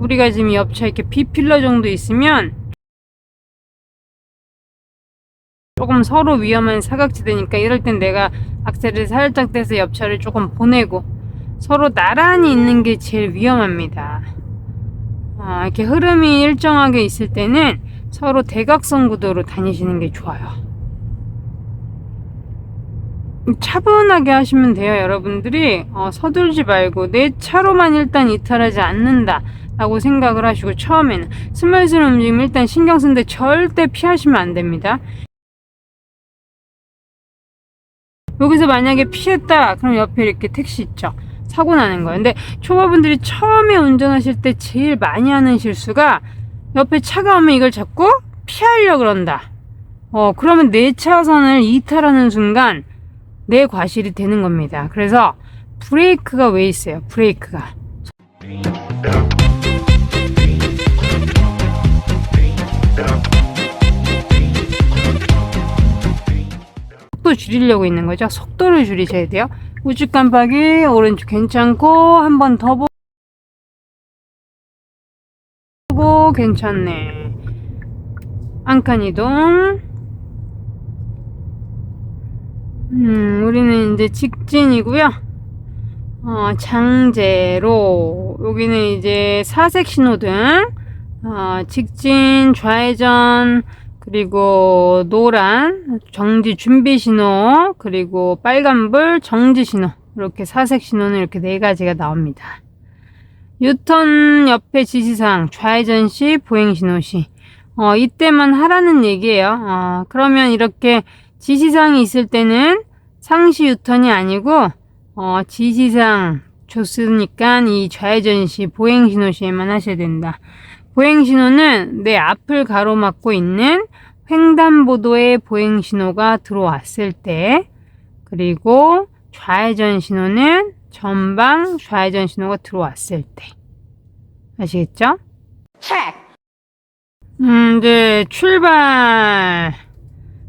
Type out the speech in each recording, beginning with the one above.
우리가 지금 옆차 이렇게 B필러 정도 있으면 조금 서로 위험한 사각지대니까 이럴 땐 내가 악셀을 살짝 떼서 옆차를 조금 보내고 서로 나란히 있는 게 제일 위험합니다. 이렇게 흐름이 일정하게 있을 때는 서로 대각선 구도로 다니시는 게 좋아요. 차분하게 하시면 돼요. 여러분들이 서둘지 말고 내 차로만 일단 이탈하지 않는다 라고 생각을 하시고, 처음에는 스물스물 움직이면 일단 신경 쓰는데 절대 피하시면 안 됩니다. 여기서 만약에 피했다 그럼 옆에 이렇게 택시 있죠, 사고 나는 거예요. 근데 초보분들이 처음에 운전하실 때 제일 많이 하는 실수가 옆에 차가 오면 이걸 자꾸 피하려고 그런다. 그러면 내 차선을 이탈하는 순간 내 과실이 되는 겁니다. 그래서 브레이크가 왜 있어요? 브레이크가 속도 줄이려고 있는 거죠. 속도를 줄이셔야 돼요. 우측 깜빡이, 오른쪽 괜찮고, 한 번 더 보고, 괜찮네. 안칸 이동. 우리는 이제 직진이고요. 장제로. 여기는 이제 사색 신호등. 직진, 좌회전, 그리고 노란 정지 준비 신호, 그리고 빨간불 정지 신호, 이렇게 사색 신호는 이렇게 네 가지가 나옵니다. 유턴 옆에 지시사항, 좌회전 시, 보행 신호 시, 이때만 하라는 얘기예요. 그러면 이렇게 지시사항이 있을 때는 상시 유턴이 아니고 지시사항 줬으니까 이 좌회전 시, 보행 신호 시에만 하셔야 된다. 보행신호는 내 앞을 가로막고 있는 횡단보도의 보행신호가 들어왔을 때, 그리고 좌회전 신호는 전방 좌회전 신호가 들어왔을 때. 아시겠죠? 이제 출발.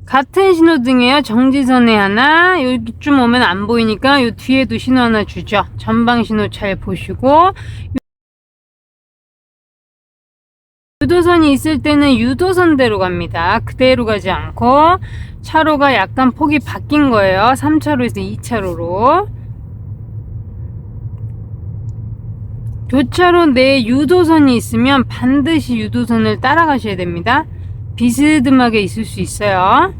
같은 신호등이에요. 정지선에 하나, 여기쯤 오면 안 보이니까 요 뒤에도 신호 하나 주죠. 전방 신호 잘 보시고, 유도선이 있을 때는 유도선대로 갑니다. 그대로 가지 않고 차로가 약간 폭이 바뀐 거예요. 3차로에서 2차로로. 교차로 내 유도선이 있으면 반드시 유도선을 따라가셔야 됩니다. 비스듬하게 있을 수 있어요.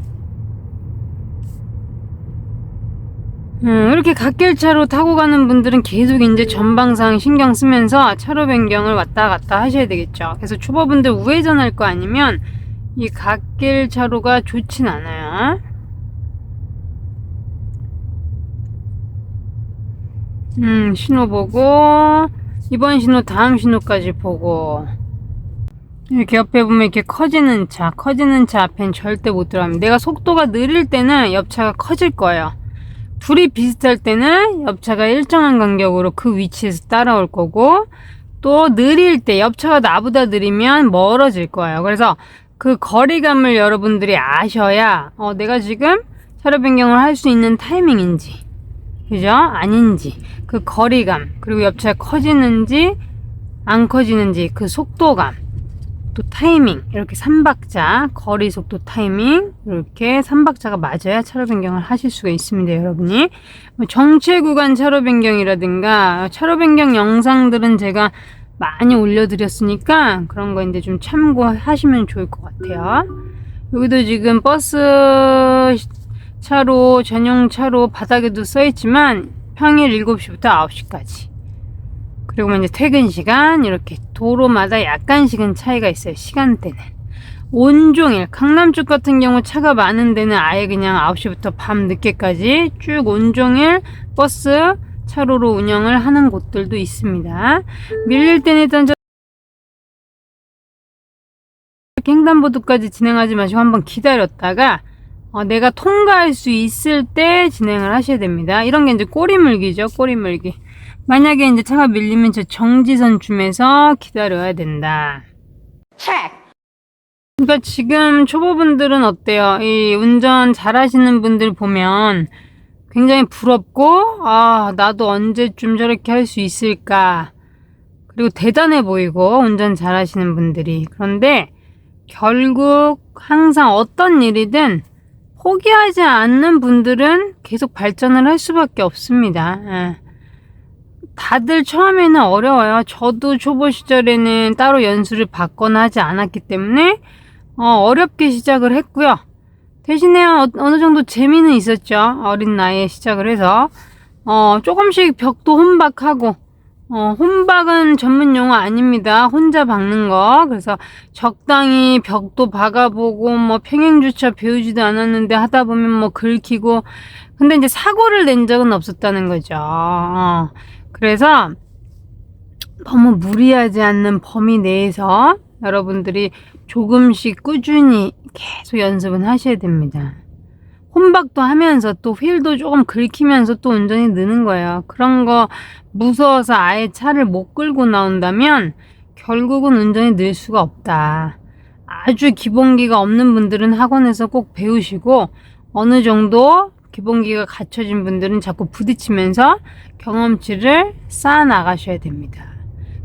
이렇게 갓길차로 타고 가는 분들은 계속 이제 전방상 신경 쓰면서 차로 변경을 왔다 갔다 하셔야 되겠죠. 그래서 초보분들 우회전할 거 아니면 이 갓길차로가 좋진 않아요. 신호 보고, 이번 신호 다음 신호까지 보고, 이렇게 옆에 보면 이렇게 커지는 차 앞엔 절대 못 들어갑니다. 내가 속도가 느릴 때는 옆차가 커질 거예요. 둘이 비슷할 때는 옆차가 일정한 간격으로 그 위치에서 따라올 거고, 또 느릴 때 옆차가 나보다 느리면 멀어질 거예요. 그래서 그 거리감을 여러분들이 아셔야 내가 지금 차로 변경을 할 수 있는 타이밍인지, 그죠? 아닌지, 그 거리감, 그리고 옆차가 커지는지 안 커지는지 그 속도감, 또 타이밍, 이렇게 3박자, 거리, 속도, 타이밍, 이렇게 3박자가 맞아야 차로 변경을 하실 수가 있습니다. 여러분이 정체 구간 차로 변경이라든가 차로 변경 영상들은 제가 많이 올려드렸으니까 그런 거 이제 좀 참고하시면 좋을 것 같아요. 여기도 지금 버스 차로, 전용 차로 바닥에도 써있지만 평일 7시부터 9시까지, 그리고 이제 퇴근 시간, 이렇게 도로마다 약간씩은 차이가 있어요. 시간대는 온종일, 강남 쪽 같은 경우 차가 많은 데는 아예 그냥 9시부터 밤 늦게까지 쭉 온종일 버스 차로로 운영을 하는 곳들도 있습니다. 밀릴 때는 일단 횡단보도까지 진행하지 마시고 한번 기다렸다가 내가 통과할 수 있을 때 진행을 하셔야 됩니다. 이런 게 이제 꼬리물기죠. 꼬리물기. 만약에 이제 차가 밀리면 저 정지선쯤에서 기다려야 된다. 그러니까 지금 초보분들은 어때요? 이 운전 잘하시는 분들 보면 굉장히 부럽고, 나도 언제쯤 저렇게 할 수 있을까. 그리고 대단해 보이고 운전 잘하시는 분들이. 그런데 결국 항상 어떤 일이든 포기하지 않는 분들은 계속 발전을 할 수밖에 없습니다. 다들 처음에는 어려워요. 저도 초보 시절에는 따로 연수를 받거나 하지 않았기 때문에 어렵게 시작을 했고요. 대신에 어느 정도 재미는 있었죠. 어린 나이에 시작을 해서 조금씩 벽도 혼박하고, 혼박은 전문 용어 아닙니다. 혼자 박는 거. 그래서 적당히 벽도 박아보고, 뭐 평행주차 배우지도 않았는데 하다 보면 뭐 긁히고, 근데 이제 사고를 낸 적은 없었다는 거죠. 그래서 너무 무리하지 않는 범위 내에서 여러분들이 조금씩 꾸준히 계속 연습은 하셔야 됩니다. 혼박도 하면서 또 휠도 조금 긁히면서 또 운전이 느는 거예요. 그런 거 무서워서 아예 차를 못 끌고 나온다면 결국은 운전이 늘 수가 없다. 아주 기본기가 없는 분들은 학원에서 꼭 배우시고, 어느 정도 기본기가 갖춰진 분들은 자꾸 부딪히면서 경험치를 쌓아 나가셔야 됩니다.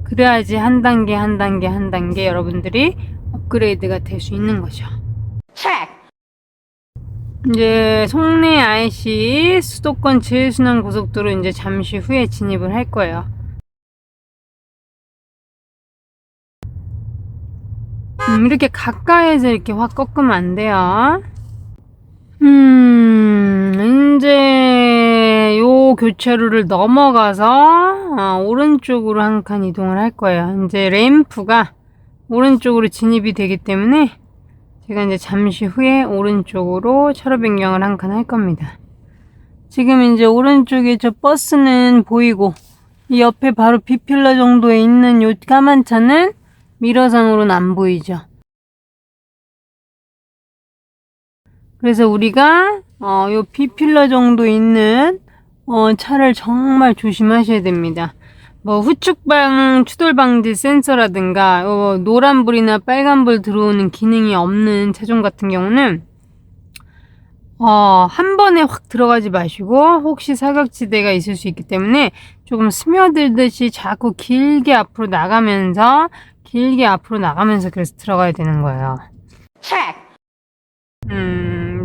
그래야지 한 단계 한 단계 한 단계 여러분들이 업그레이드가 될 수 있는 거죠. 이제 송내 IC 수도권 제일순환 고속도로 이제 잠시 후에 진입을 할 거예요. 이렇게 가까이에서 이렇게 확 꺾으면 안 돼요. 이제 요 교차로를 넘어가서 오른쪽으로 한 칸 이동을 할 거예요. 이제 램프가 오른쪽으로 진입이 되기 때문에 제가 이제 잠시 후에 오른쪽으로 차로 변경을 한 칸 할 겁니다. 지금 이제 오른쪽에 저 버스는 보이고, 이 옆에 바로 B필러 정도에 있는 요 까만 차는 미러상으로는 안 보이죠. 그래서 우리가 요 B필러 정도 있는 차를 정말 조심하셔야 됩니다. 뭐 후측방 추돌 방지 센서라든가 노란불이나 빨간불 들어오는 기능이 없는 차종 같은 경우는 한 번에 확 들어가지 마시고, 혹시 사각지대가 있을 수 있기 때문에 조금 스며들듯이 자꾸 길게 앞으로 나가면서 그래서 들어가야 되는 거예요.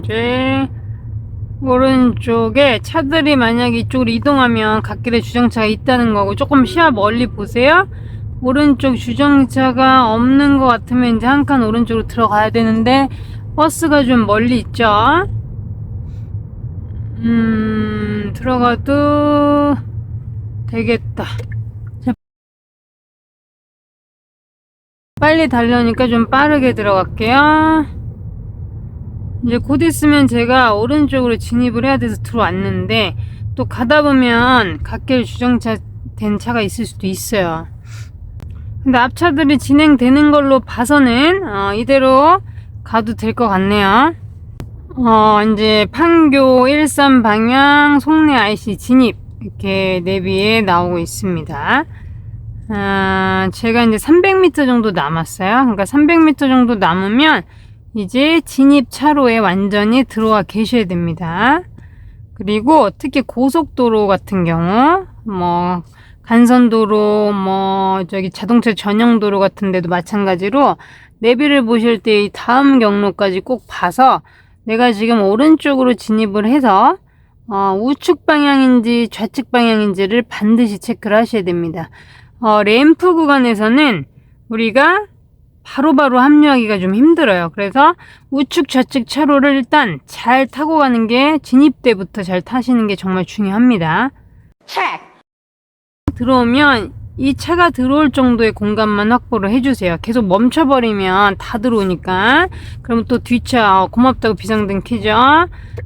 이제 오른쪽에 차들이 만약에 이쪽으로 이동하면 갓길에 주정차가 있다는 거고, 조금 시야 멀리 보세요. 오른쪽 주정차가 없는 것 같으면 이제 한 칸 오른쪽으로 들어가야 되는데 버스가 좀 멀리 있죠. 들어가도 되겠다. 빨리 달려니까 좀 빠르게 들어갈게요. 이제 곧 있으면 제가 오른쪽으로 진입을 해야 돼서 들어왔는데, 또 가다 보면 갓길 주정차 된 차가 있을 수도 있어요. 근데 앞차들이 진행되는 걸로 봐서는 이대로 가도 될 것 같네요. 이제 판교 13 방향 송내 IC 진입 이렇게 내비에 나오고 있습니다. 제가 이제 300m 정도 남았어요. 그러니까 300m 정도 남으면 이제 진입 차로에 완전히 들어와 계셔야 됩니다. 그리고 특히 고속도로 같은 경우, 뭐 간선도로, 뭐 저기 자동차 전용도로 같은 데도 마찬가지로 내비를 보실 때 이 다음 경로까지 꼭 봐서 내가 지금 오른쪽으로 진입을 해서 우측 방향인지 좌측 방향인지를 반드시 체크를 하셔야 됩니다. 램프 구간에서는 우리가 바로바로 합류하기가 좀 힘들어요. 그래서 우측 좌측 차로를 일단 잘 타고 가는 게, 진입 때부터 잘 타시는 게 정말 중요합니다. 들어오면 이 차가 들어올 정도의 공간만 확보를 해주세요. 계속 멈춰버리면 다 들어오니까. 그럼 또 뒷차 고맙다고 비상등 켜죠.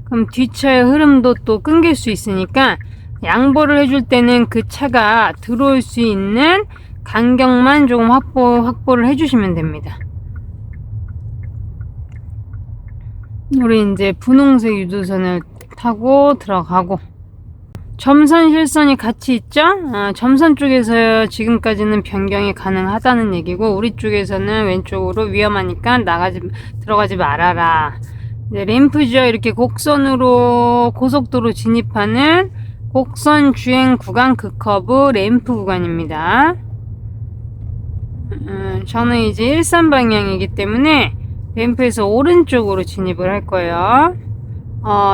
그럼 뒷차의 흐름도 또 끊길 수 있으니까 양보를 해줄 때는 그 차가 들어올 수 있는 간격만 조금 확보를 해주시면 됩니다. 우리 이제 분홍색 유도선을 타고 들어가고, 점선 실선이 같이 있죠? 점선 쪽에서 지금까지는 변경이 가능하다는 얘기고, 우리 쪽에서는 왼쪽으로 위험하니까 들어가지 말아라. 이제 램프죠. 이렇게 곡선으로 고속도로 진입하는 곡선 주행 구간, 그 커브 램프 구간입니다. 저는 이제 일산 방향이기 때문에 램프에서 오른쪽으로 진입을 할 거예요.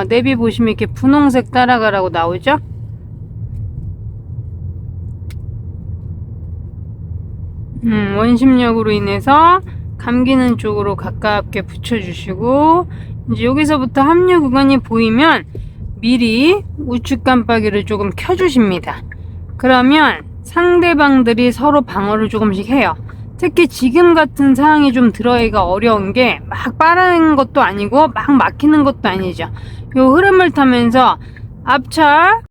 내비 보시면 이렇게 분홍색 따라가라고 나오죠? 원심력으로 인해서 감기는 쪽으로 가깝게 붙여주시고, 이제 여기서부터 합류 구간이 보이면 미리 우측 깜빡이를 조금 켜주십니다. 그러면 상대방들이 서로 방어를 조금씩 해요. 특히 지금 같은 상황이 좀 들어가기가 어려운 게 막 빠르는 것도 아니고 막 막히는 것도 아니죠. 요 흐름을 타면서 앞차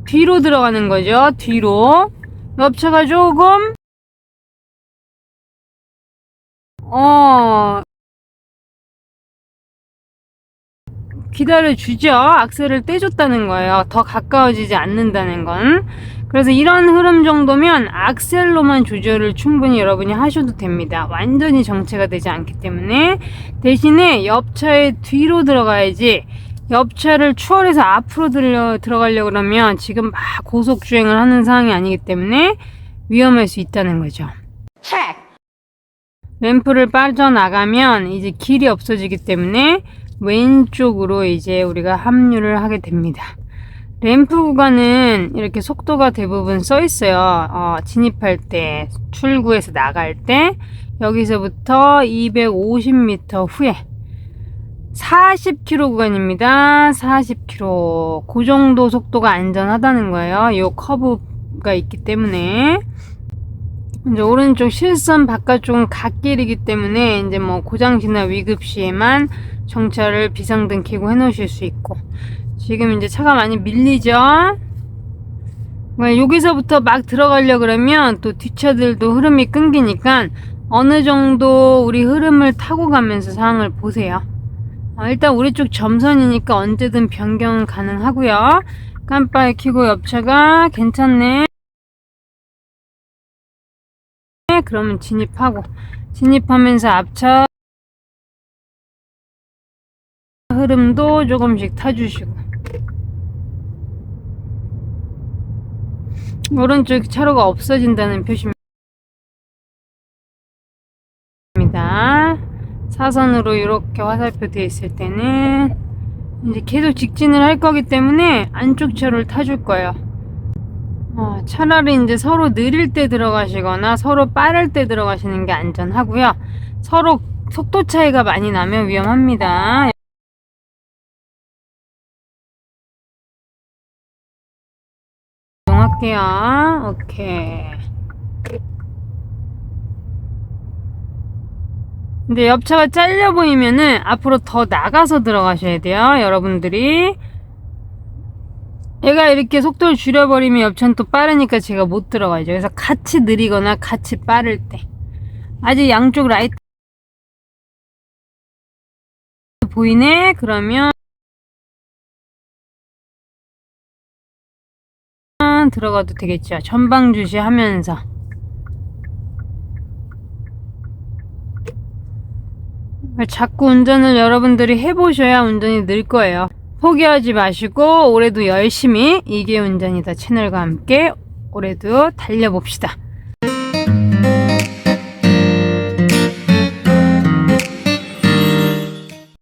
뒤로 들어가는 거죠. 뒤로. 옆차가 조금 기다려주죠. 악셀을 떼줬다는 거예요. 더 가까워지지 않는다는 건. 그래서 이런 흐름 정도면 악셀로만 조절을 충분히 여러분이 하셔도 됩니다. 완전히 정체가 되지 않기 때문에. 대신에 옆차의 뒤로 들어가야지, 옆차를 추월해서 앞으로 들어가려고 그러면 지금 막 고속 주행을 하는 상황이 아니기 때문에 위험할 수 있다는 거죠. 램프를 빠져나가면 이제 길이 없어지기 때문에 왼쪽으로 이제 우리가 합류를 하게 됩니다. 램프 구간은 이렇게 속도가 대부분 써 있어요. 진입할 때, 출구에서 나갈 때, 여기서부터 250m 후에 40km 구간입니다. 40km. 그 정도 속도가 안전하다는 거예요. 이 커브가 있기 때문에. 이제 오른쪽 실선 바깥쪽은 갓길이기 때문에 이제 뭐 고장시나 위급시에만 정차를 비상등 켜고 해놓으실 수 있고, 지금 이제 차가 많이 밀리죠. 여기서부터 막 들어가려 그러면 또 뒷차들도 흐름이 끊기니까 어느 정도 우리 흐름을 타고 가면서 상황을 보세요. 일단 우리 쪽 점선이니까 언제든 변경 가능하고요. 깜빡이 켜고 옆차가 괜찮네, 그러면 진입하고, 진입하면서 앞차 흐름도 조금씩 타주시고, 오른쪽 차로가 없어진다는 표시입니다. 사선으로 이렇게 화살표 되어 있을 때는 이제 계속 직진을 할 거기 때문에 안쪽 차로를 타줄 거예요. 차라리 이제 서로 느릴 때 들어가시거나 서로 빠를 때 들어가시는 게 안전하고요. 서로 속도 차이가 많이 나면 위험합니다. 이동할게요. 오케이. 근데 옆차가 잘려 보이면은 앞으로 더 나가서 들어가셔야 돼요. 여러분들이. 얘가 이렇게 속도를 줄여버리면 옆차는 또 빠르니까 제가 못 들어가죠. 그래서 같이 느리거나 같이 빠를 때. 아직 양쪽 라이트 보이네? 그러면 들어가도 되겠죠. 전방 주시하면서. 자꾸 운전을 여러분들이 해보셔야 운전이 늘 거예요. 포기하지 마시고 올해도 열심히 이게 운전이다 채널과 함께 올해도 달려봅시다.